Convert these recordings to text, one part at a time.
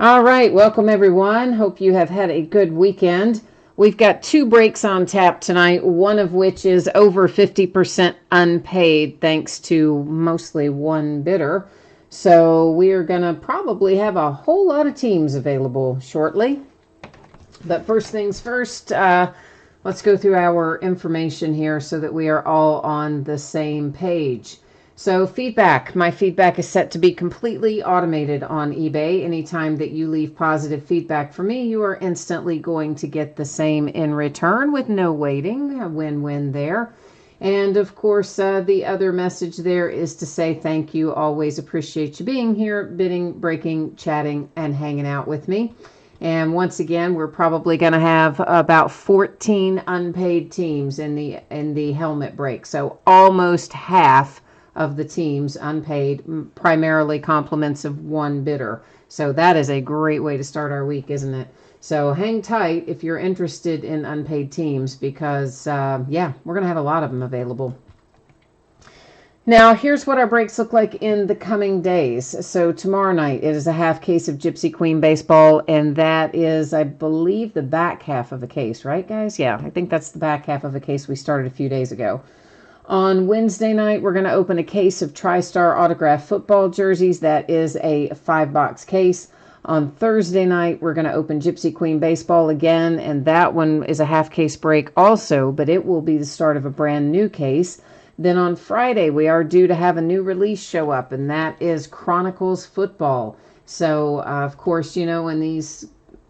All right, welcome everyone. Hope you have had a good weekend. We've got two breaks on tap tonight, one of which is over 50% unpaid thanks to mostly one bidder. So we are going to probably have a whole lot of teams available shortly. But first things first, let's go through our information here so that we are all on the same page. So feedback. My feedback is set to be completely automated on eBay. Anytime that you leave positive feedback for me, you are instantly going to get the same in return with no waiting. A win-win there. And of course, the other message there is to say thank you. Always appreciate you being here, bidding, breaking, chatting, and hanging out with me. And once again, we're probably going to have about 14 unpaid teams in the helmet break. So almost half of the teams unpaid, primarily compliments of one bidder. So that is a great way to start our week, isn't it? So hang tight if you're interested in unpaid teams because, we're going to have a lot of them available. Now, here's what our breaks look like in the coming days. So tomorrow night, it is a half case of Gypsy Queen baseball, and that is, I believe, the back half of a case, right, guys? Yeah, I think that's the back half of a case we started a few days ago. On Wednesday night, we're going to open a case of TriStar autographed football jerseys. That is a 5-box case. On Thursday night, we're going to open Gypsy Queen baseball again, and that one is a half case break also, but it will be the start of a brand new case. Then on Friday, we are due to have a new release show up, and that is Chronicles Football. So, of course, in these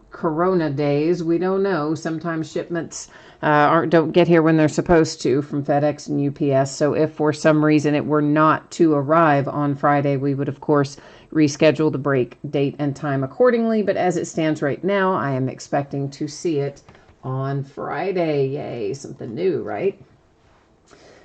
Corona days, we don't know. Sometimes shipments don't get here when they're supposed to from FedEx and UPS. So if for some reason it were not to arrive on Friday, we would, of course, reschedule the break date and time accordingly. But as it stands right now, I am expecting to see it on Friday. Yay, something new, right?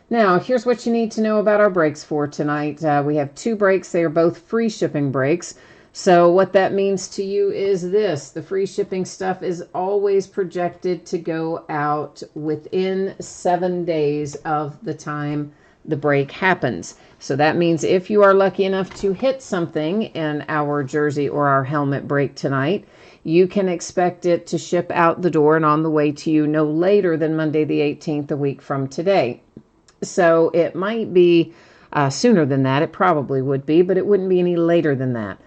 Now, here's what you need to know about our breaks for tonight. We have two breaks. They are both free shipping breaks. So what that means to you is this. The free shipping stuff is always projected to go out within 7 days of the time the break happens. So that means if you are lucky enough to hit something in our jersey or our helmet break tonight, you can expect it to ship out the door and on the way to you no later than Monday the 18th, a week from today. So it might be sooner than that. It probably would be, but it wouldn't be any later than that.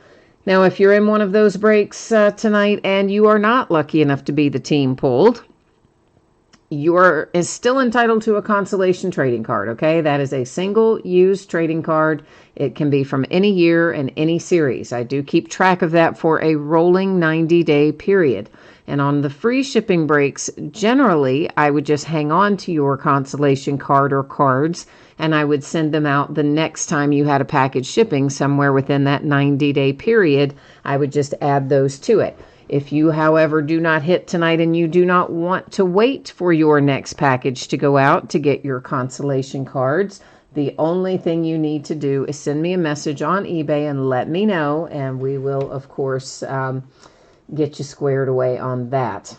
Now, if you're in one of those breaks tonight and you are not lucky enough to be the team pulled, you are still entitled to a consolation trading card, okay? That is a single-use trading card. It can be from any year and any series. I do keep track of that for a rolling 90-day period. And on the free shipping breaks, generally, I would just hang on to your consolation card or cards, and I would send them out the next time you had a package shipping somewhere within that 90-day period. I would just add those to it. If you, however, do not hit tonight and you do not want to wait for your next package to go out to get your consolation cards, the only thing you need to do is send me a message on eBay and let me know, and we will, of course, get you squared away on that.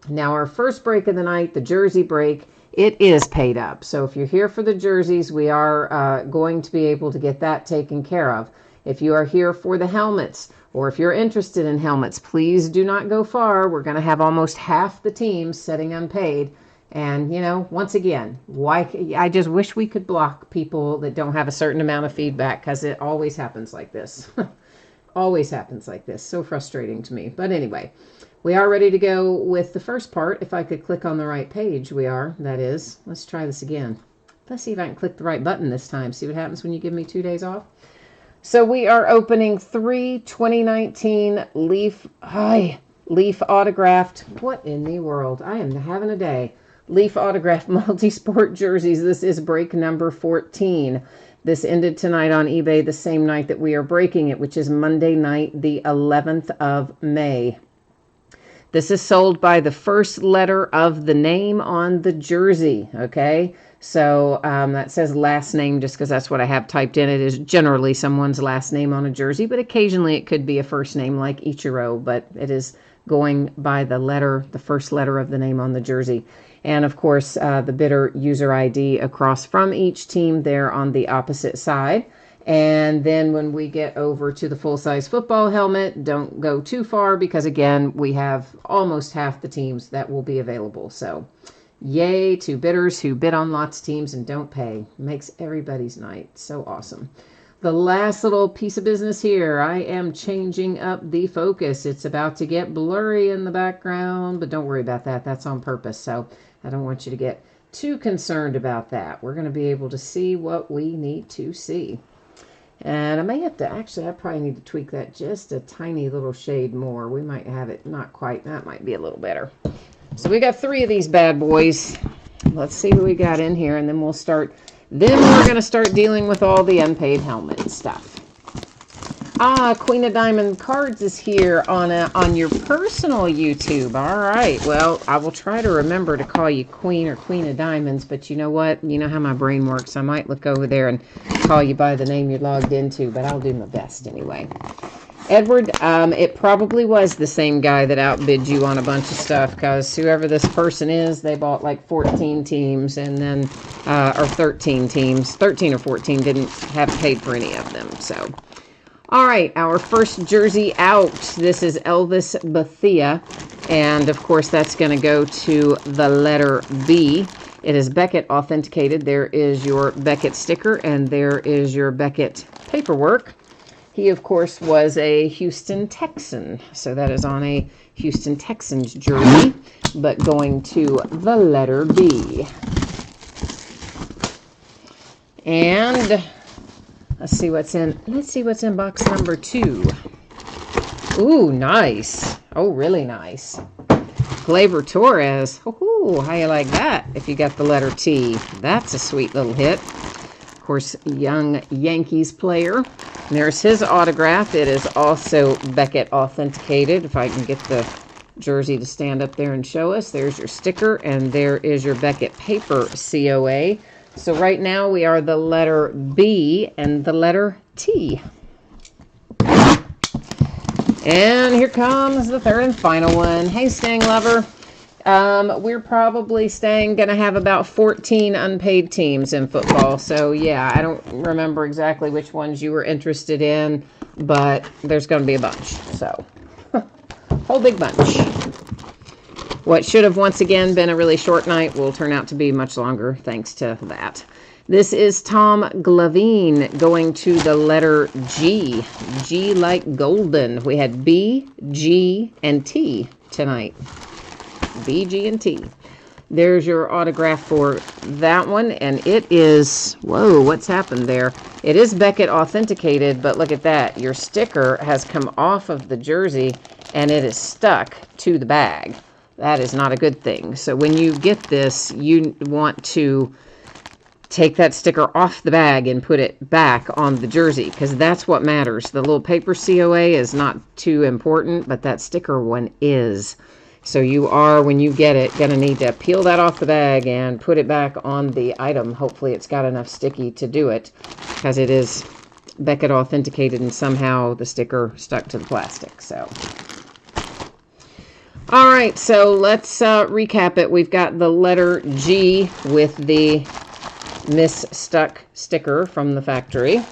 Now, our first break of the night, the jersey break, it is paid up. So if you're here for the jerseys, we are going to be able to get that taken care of. If you are here for the helmets, or if you're interested in helmets, please do not go far. We're going to have almost half the teams setting unpaid. And, once again, I just wish we could block people that don't have a certain amount of feedback, because it always happens like this. Always happens like this. So frustrating to me. But anyway, we are ready to go with the first part. If I could click on the right page, we are. That is. Let's try this again. Let's see if I can click the right button this time. See what happens when you give me 2 days off. So we are opening 3 2019 Leaf autographed. What in the world? I am having a day. Leaf autographed multi-sport jerseys. This is break number 14. This ended tonight on eBay the same night that we are breaking it, which is Monday night, the 11th of May. This is sold by the first letter of the name on the jersey, okay? So that says last name just because that's what I have typed in. It is generally someone's last name on a jersey, but occasionally it could be a first name like Ichiro, but it is going by the first letter of the name on the jersey. And of course, the bidder user ID across from each team there on the opposite side. And then when we get over to the full-size football helmet, don't go too far because, again, we have almost half the teams that will be available. So yay to bidders who bid on lots of teams and don't pay. Makes everybody's night. So awesome. The last little piece of business here, I am changing up the focus. It's about to get blurry in the background, but don't worry about that. That's on purpose. So I don't want you to get too concerned about that. We're going to be able to see what we need to see. And I may have to, actually, I probably need to tweak that just a tiny little shade more. We might have it not quite, that might be a little better. So we got 3 of these bad boys. Let's see who we got in here, and then we'll start. Then we're going to start dealing with all the unpaid helmet stuff. Queen of Diamond Cards is here on your personal YouTube. All right. Well, I will try to remember to call you Queen or Queen of Diamonds, but you know what? You know how my brain works. I might look over there and call you by the name you're logged into, but I'll do my best anyway. Edward, it probably was the same guy that outbid you on a bunch of stuff, because whoever this person is, they bought like 14 teams and then, or 13 teams, 13 or 14 didn't have paid for any of them. So, all right, our first jersey out. This is Elvis Bethea, and of course that's going to go to the letter B. It is Beckett authenticated. There is your Beckett sticker, and there is your Beckett paperwork. He, of course, was a Houston Texan, so that is on a Houston Texans jersey, but going to the letter B. And let's see what's in box number 2. Ooh, nice. Oh, really nice. Gleyber Torres. Ooh, how you like that? If you got the letter T, that's a sweet little hit. Of course, young Yankees player. And there's his autograph. It is also Beckett authenticated. If I can get the jersey to stand up there and show us. There's your sticker, and there is your Beckett paper COA. So right now we are the letter B and the letter T. And here comes the third and final one. Hey, Stang Lover. We're probably going to have about 14 unpaid teams in football. So, yeah, I don't remember exactly which ones you were interested in, but there's going to be a bunch. So, whole big bunch. What should have once again been a really short night will turn out to be much longer thanks to that. This is Tom Glavine going to the letter G. G like golden. We had B, G, and T tonight. B, G, and T. There's your autograph for that one, and it is, whoa, what's happened there? It is Beckett authenticated, but look at that. Your sticker has come off of the jersey, and it is stuck to the bag. That is not a good thing. So when you get this, you want to take that sticker off the bag and put it back on the jersey, because that's what matters. The little paper COA is not too important, but that sticker one is. So you are, when you get it, going to need to peel that off the bag and put it back on the item. Hopefully it's got enough sticky to do it, because it is Beckett authenticated and somehow the sticker stuck to the plastic. So, all right, so let's recap it. We've got the letter G with the misstuck sticker from the factory.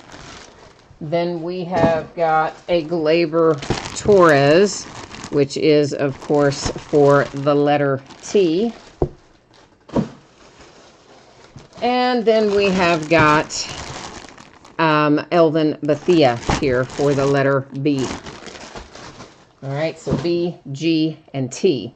Then we have got a Gleyber Torres, which is, of course, for the letter T. And then we have got Elvin Bethea here for the letter B. All right, so B, G, and T.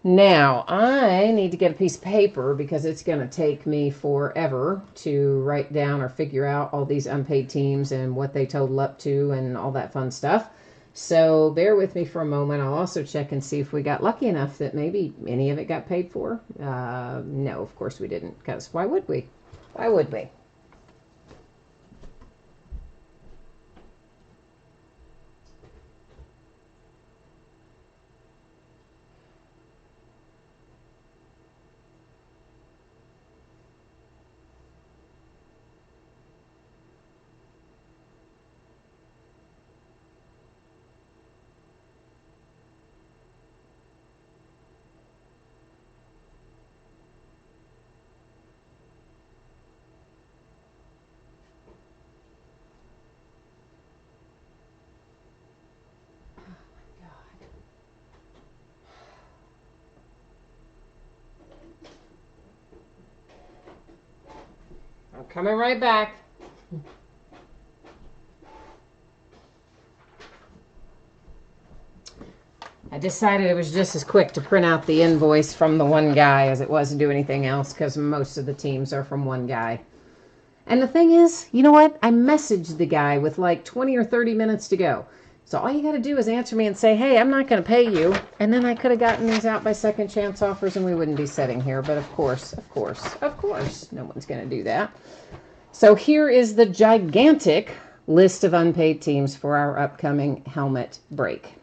Now, I need to get a piece of paper because it's going to take me forever to write down or figure out all these unpaid teams and what they total up to and all that fun stuff. So bear with me for a moment. I'll also check and see if we got lucky enough that maybe any of it got paid for. No, of course we didn't, because why would we? Why would we? Coming right back. I decided it was just as quick to print out the invoice from the one guy as it was to do anything else, because most of the teams are from one guy. And the thing is, you know what? I messaged the guy with like 20 or 30 minutes to go. So all you got to do is answer me and say, hey, I'm not going to pay you. And then I could have gotten these out by second chance offers and we wouldn't be sitting here. But of course, no one's going to do that. So here is the gigantic list of unpaid teams for our upcoming helmet break.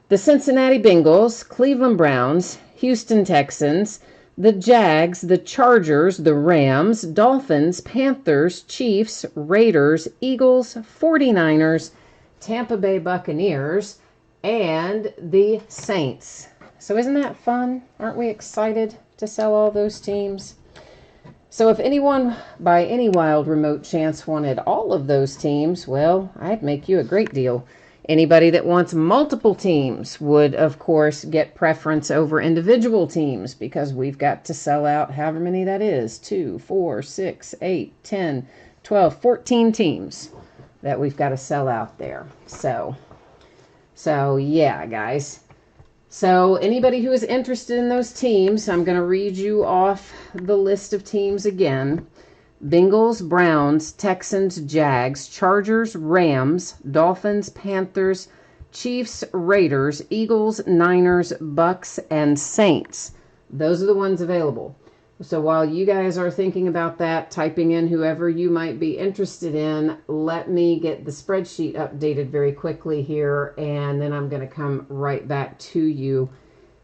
The Cincinnati Bengals, Cleveland Browns, Houston Texans, the Jags, the Chargers, the Rams, Dolphins, Panthers, Chiefs, Raiders, Eagles, 49ers, Tampa Bay Buccaneers, and the Saints. So isn't that fun? Aren't we excited to sell all those teams? So if anyone by any wild remote chance wanted all of those teams, well, I'd make you a great deal. Anybody that wants multiple teams would, of course, get preference over individual teams because we've got to sell out however many that is, 2, 4, 6, 8, 10, 12, 14 teams that we've got to sell out there. So yeah, guys. So anybody who is interested in those teams, I'm going to read you off the list of teams again. Bengals, Browns, Texans, Jags, Chargers, Rams, Dolphins, Panthers, Chiefs, Raiders, Eagles, Niners, Bucks, and Saints. Those are the ones available. So while you guys are thinking about that, typing in whoever you might be interested in, let me get the spreadsheet updated very quickly here, and then I'm going to come right back to you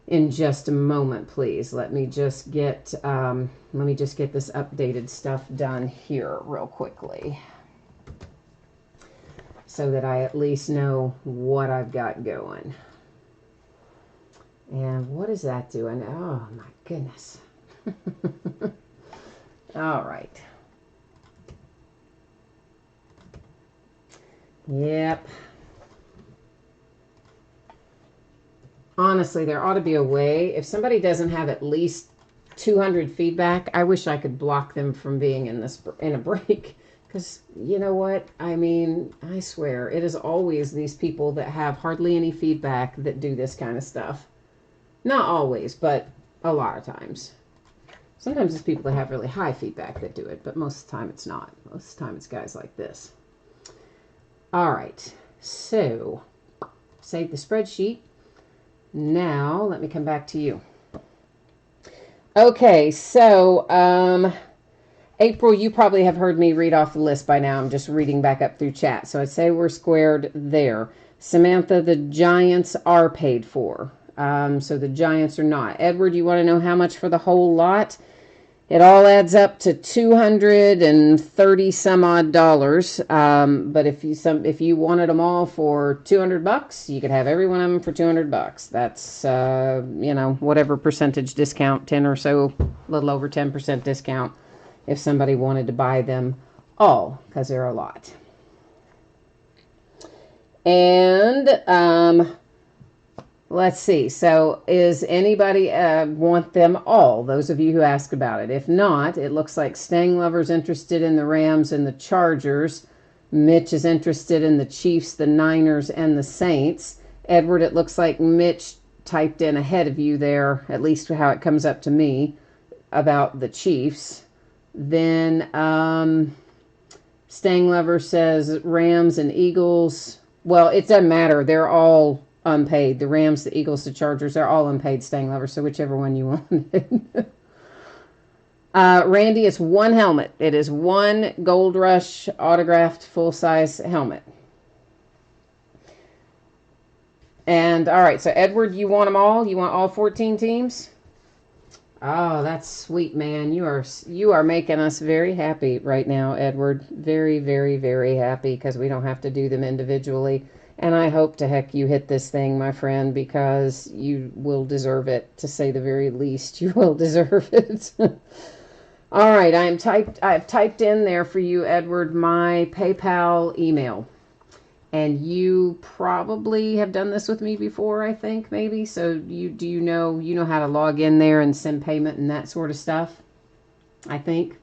in just a moment, please. Let me just get this updated stuff done here real quickly so that I at least know what I've got going. And what is that doing? Oh my goodness. All right. Yep. Honestly, there ought to be a way. If somebody doesn't have at least 200 feedback, I wish I could block them from being in a break. Because you know what? I mean, I swear, it is always these people that have hardly any feedback that do this kind of stuff. Not always, but a lot of times. Sometimes it's people that have really high feedback that do it, but most of the time it's not. Most of the time it's guys like this. All right, so save the spreadsheet. Now, let me come back to you. Okay, so April, you probably have heard me read off the list by now. I'm just reading back up through chat. So I'd say we're squared there. Samantha, the Giants are paid for. So the Giants are not. Edward, you want to know how much for the whole lot? It all adds up to $230 some odd dollars. But if you wanted them all for $200, you could have every one of them for $200. That's whatever percentage discount, 10 or so, a little over 10% discount, if somebody wanted to buy them all, because they're a lot. And let's see. So is anybody want them all? Those of you who asked about it. If not, it looks like Stang Lover's interested in the Rams and the Chargers. Mitch is interested in the Chiefs, the Niners, and the Saints. Edward, it looks like Mitch typed in ahead of you there, at least how it comes up to me, about the Chiefs. Then Stang Lover says Rams and Eagles. Well, it doesn't matter. They're all unpaid. The Rams, the Eagles, the Chargers, they're all unpaid, Stang Lover, so whichever one you wanted. Randy, it's one helmet. It is one Gold Rush autographed full-size helmet. And, all right, so Edward, you want them all? You want all 14 teams? Oh, that's sweet, man. You are making us very happy right now, Edward. Very, very, very happy because we don't have to do them individually. And I hope to heck you hit this thing, my friend, because you will deserve it, to say the very least. You will deserve it. All right, I have typed in there for you, Edward, my PayPal email. And you probably have done this with me before, I think, maybe. So you know how to log in there and send payment and that sort of stuff, I think.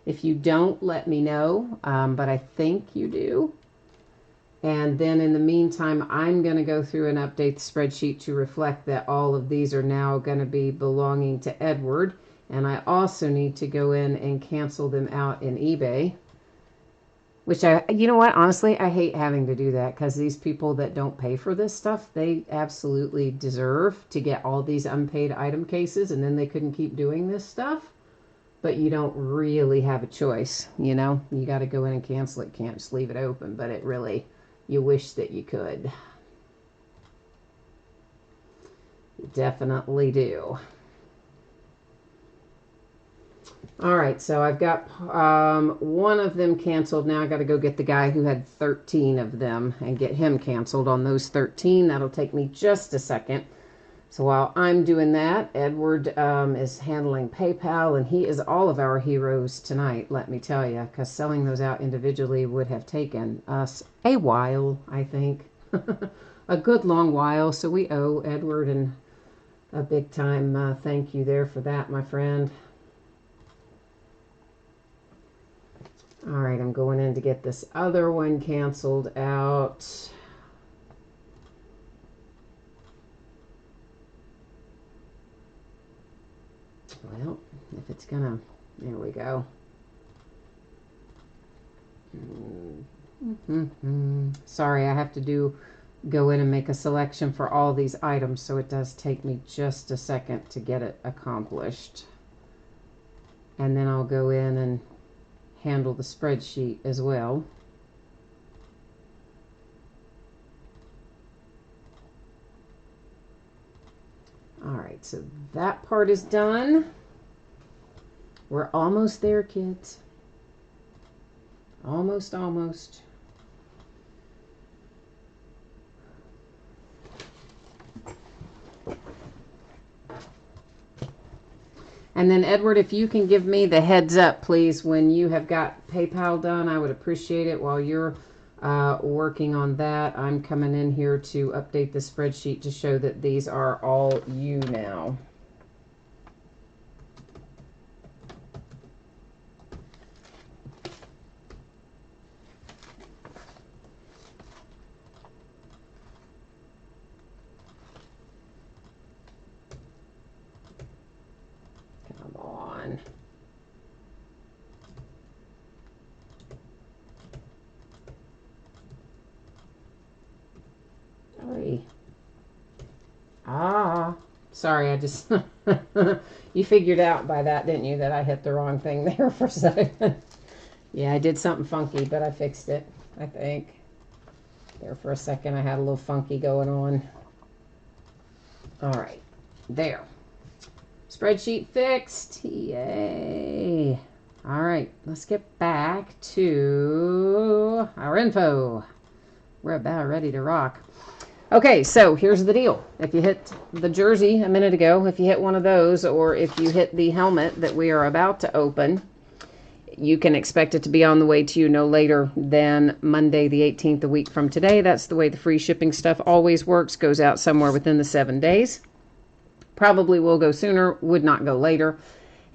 If you don't, let me know, but I think you do. And then in the meantime, I'm going to go through and update the spreadsheet to reflect that all of these are now going to be belonging to Edward. And I also need to go in and cancel them out in eBay. Which you know what, honestly, I hate having to do that because these people that don't pay for this stuff, they absolutely deserve to get all these unpaid item cases, and then they couldn't keep doing this stuff. But you don't really have a choice, you know? You got to go in and cancel it. Can't just leave it open, but it really, you wish that you could. You definitely do. All right, so I've got one of them canceled. Now I got to go get the guy who had 13 of them and get him canceled on those 13. That'll take me just a second. So while I'm doing that, Edward is handling PayPal, and he is all of our heroes tonight, let me tell you, because selling those out individually would have taken us a while, I think. A good long while, so we owe Edward a big time thank you there for that, my friend. All right, I'm going in to get this other one canceled out. Well, if it's gonna, there we go. Sorry, I have to go in and make a selection for all these items, so it does take me just a second to get it accomplished. And then I'll go in and handle the spreadsheet as well. All right, so that part is done. We're almost there, kids. Almost. And then, Edward, if you can give me the heads up, please, when you have got PayPal done, I would appreciate it. While you're working on that, I'm coming in here to update the spreadsheet to show that these are all you now. Come on. Hurry. Sorry, I just, you figured out by that, didn't you, that I hit the wrong thing there for a second. Yeah, I did something funky, but I fixed it, I think. There for a second, I had a little funky going on. All right, there. Spreadsheet fixed. Yay. All right, let's get back to our info. We're about ready to rock. Okay, so here's the deal. If you hit the jersey a minute ago, if you hit one of those, or if you hit the helmet that we are about to open, you can expect it to be on the way to you no later than Monday the 18th, a week from today. That's the way the free shipping stuff always works. Goes out somewhere within the 7 days. Probably will go sooner, would not go later.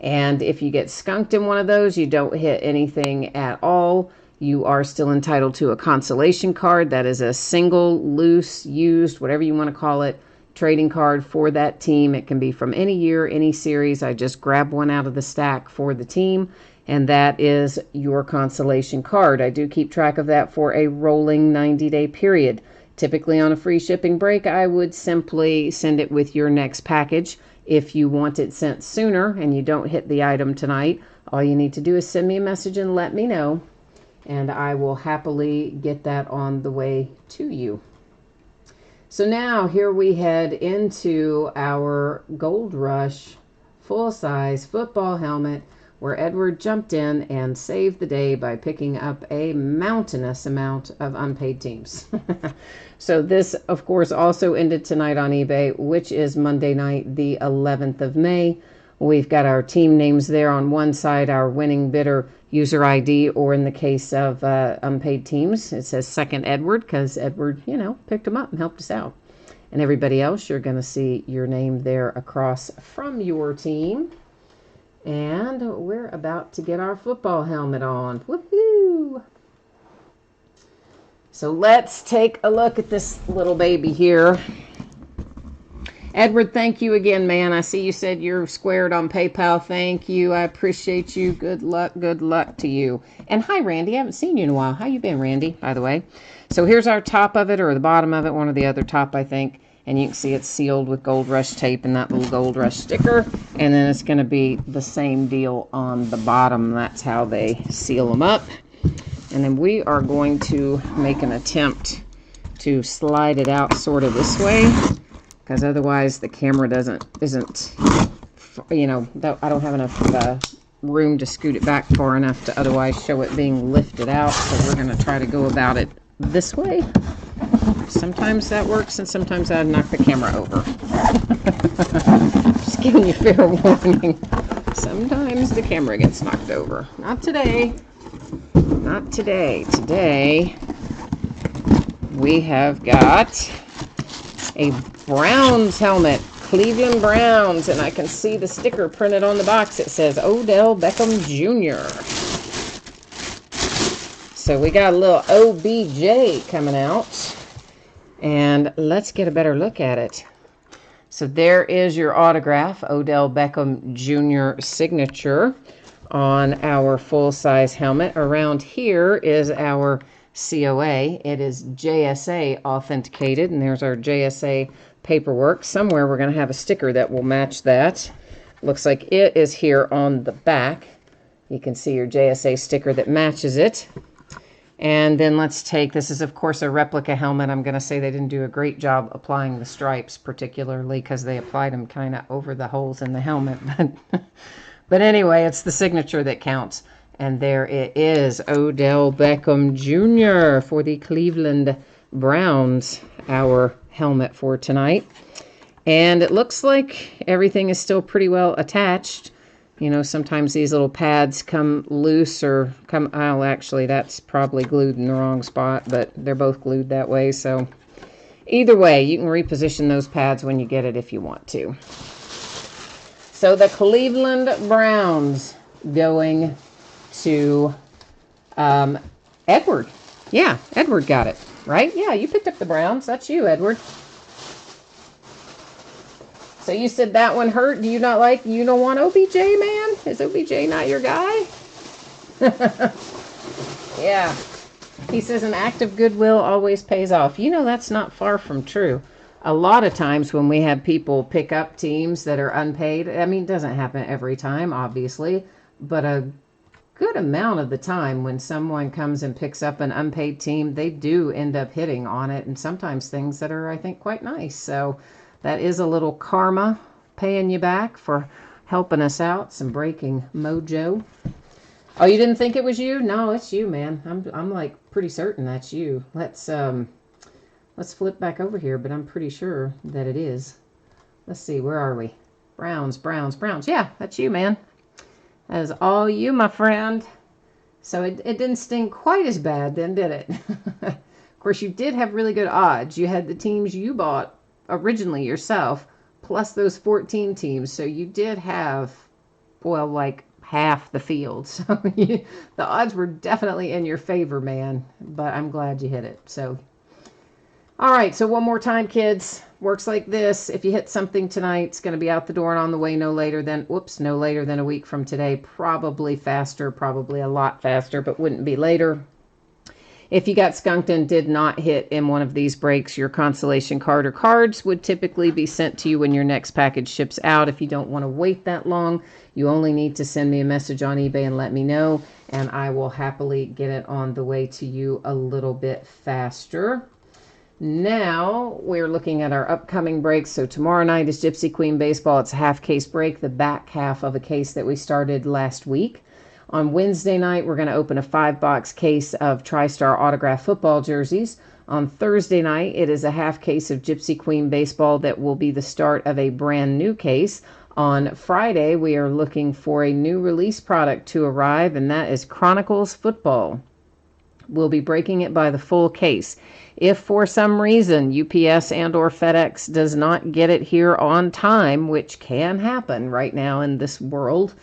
And if you get skunked in one of those, you don't hit anything at all. You are still entitled to a consolation card. That is a single, loose, used, whatever you want to call it, trading card for that team. It can be from any year, any series. I just grab one out of the stack for the team, and that is your consolation card. I do keep track of that for a rolling 90-day period. Typically on a free shipping break, I would simply send it with your next package. If you want it sent sooner and you don't hit the item tonight, all you need to do is send me a message and let me know, and I will happily get that on the way to you. So now here we head into our Gold Rush full-size football helmet, where Edward jumped in and saved the day by picking up a mountainous amount of unpaid teams. So this, of course, also ended tonight on eBay, which is Monday night, the 11th of May. We've got our team names there on one side, our winning bidder user ID, or in the case of unpaid teams, it says second Edward, because Edward, picked them up and helped us out. And everybody else, you're going to see your name there across from your team. And we're about to get our football helmet on. Woohoo! So let's take a look at this little baby here. Edward, thank you again, man. I see you said you're squared on PayPal. Thank you. I appreciate you. Good luck to you. And hi, Randy. I haven't seen you in a while. How you been, Randy, by the way? So here's our top of it, or the bottom of it, one or the other top, I think. And you can see it's sealed with Gold Rush tape and that little Gold Rush sticker. And then it's going to be the same deal on the bottom. That's how they seal them up. And then we are going to make an attempt to slide it out sort of this way, because otherwise the camera isn't, you know, I don't have enough room to scoot it back far enough to otherwise show it being lifted out. So we're going to try to go about it this way. Sometimes that works, and sometimes I knock the camera over. Just giving you fair warning. Sometimes the camera gets knocked over. Not today. Not today. Today, we have got a Browns helmet. Cleveland Browns. And I can see the sticker printed on the box. It says Odell Beckham Jr. So we got a little OBJ coming out. And let's get a better look at it. So there is your autograph, Odell Beckham Jr. signature on our full-size helmet. Around here is our COA. It is JSA authenticated, and there's our JSA paperwork. Somewhere we're going to have a sticker that will match that. Looks like it is here on the back. You can see your JSA sticker that matches it. And then let's take, this is of course a replica helmet. I'm going to say they didn't do a great job applying the stripes, particularly because they applied them kind of over the holes in the helmet. But anyway, it's the signature that counts. And there it is, Odell Beckham Jr. for the Cleveland Browns, our helmet for tonight. And it looks like everything is still pretty well attached. You know, sometimes these little pads come loose or come, oh, actually, that's probably glued in the wrong spot, but they're both glued that way. So either way, you can reposition those pads when you get it if you want to. So the Cleveland Browns going to Edward. Yeah, Edward got it, right? Yeah, you picked up the Browns. That's you, Edward. So you said that one hurt. Do you not like, you don't want OBJ, man? Is OBJ not your guy? Yeah. He says an act of goodwill always pays off. You know, that's not far from true. A lot of times when we have people pick up teams that are unpaid, I mean, it doesn't happen every time, obviously, but a good amount of the time when someone comes and picks up an unpaid team, they do end up hitting on it, and sometimes things that are, I think, quite nice. So that is a little karma paying you back for helping us out, some breaking mojo. Oh, you didn't think it was you? No, it's you, man. I'm like pretty certain that's you. Let's flip back over here, but I'm pretty sure that it is. Let's see, where are we? Browns. Yeah, that's you, man. That is all you, my friend. So it didn't sting quite as bad then, did it? Of course, you did have really good odds. You had the teams you bought originally yourself, plus those 14 teams. So you did have, well, like half the field. So the odds were definitely in your favor, man. But I'm glad you hit it. So, all right. So one more time, kids. Works like this. If you hit something tonight, it's going to be out the door and on the way no later than, no later than a week from today. Probably faster, probably a lot faster, but wouldn't be later. If you got skunked and did not hit in one of these breaks, your consolation card or cards would typically be sent to you when your next package ships out. If you don't want to wait that long, you only need to send me a message on eBay and let me know, and I will happily get it on the way to you a little bit faster. Now we're looking at our upcoming breaks. So tomorrow night is Gypsy Queen Baseball. It's a half case break, the back half of a case that we started last week. On Wednesday night, we're going to open a 5-box case of TriStar autograph football jerseys. On Thursday night, it is a half case of Gypsy Queen Baseball that will be the start of a brand new case. On Friday, we are looking for a new release product to arrive, and that is Chronicles Football. We'll be breaking it by the full case. If for some reason UPS and or FedEx does not get it here on time, which can happen right now in this world,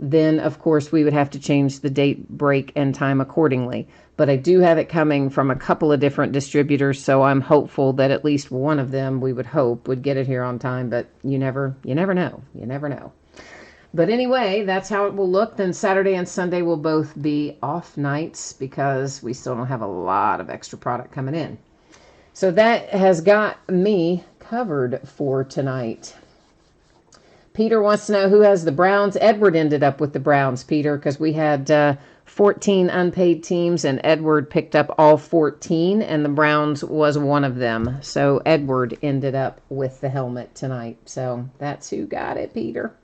then of course we would have to change the date, break, and time accordingly. But I do have it coming from a couple of different distributors, so I'm hopeful that at least one of them, we would hope, would get it here on time. But you never know. You never know. But anyway, that's how it will look. Then Saturday and Sunday will both be off nights because we still don't have a lot of extra product coming in. So that has got me covered for tonight. Peter wants to know who has the Browns. Edward ended up with the Browns, Peter, because we had 14 unpaid teams, and Edward picked up all 14, and the Browns was one of them. So Edward ended up with the helmet tonight. So that's who got it, Peter.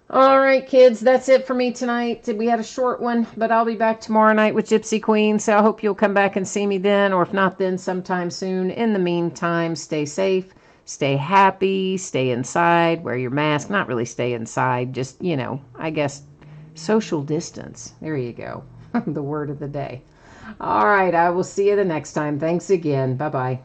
All right, kids, that's it for me tonight. We had a short one, but I'll be back tomorrow night with Gypsy Queen, so I hope you'll come back and see me then, or if not then, sometime soon. In the meantime, stay safe, stay happy, stay inside, wear your mask. Not really stay inside, just, I guess social distance. There you go. The word of the day. All right, I will see you the next time. Thanks again. Bye-bye.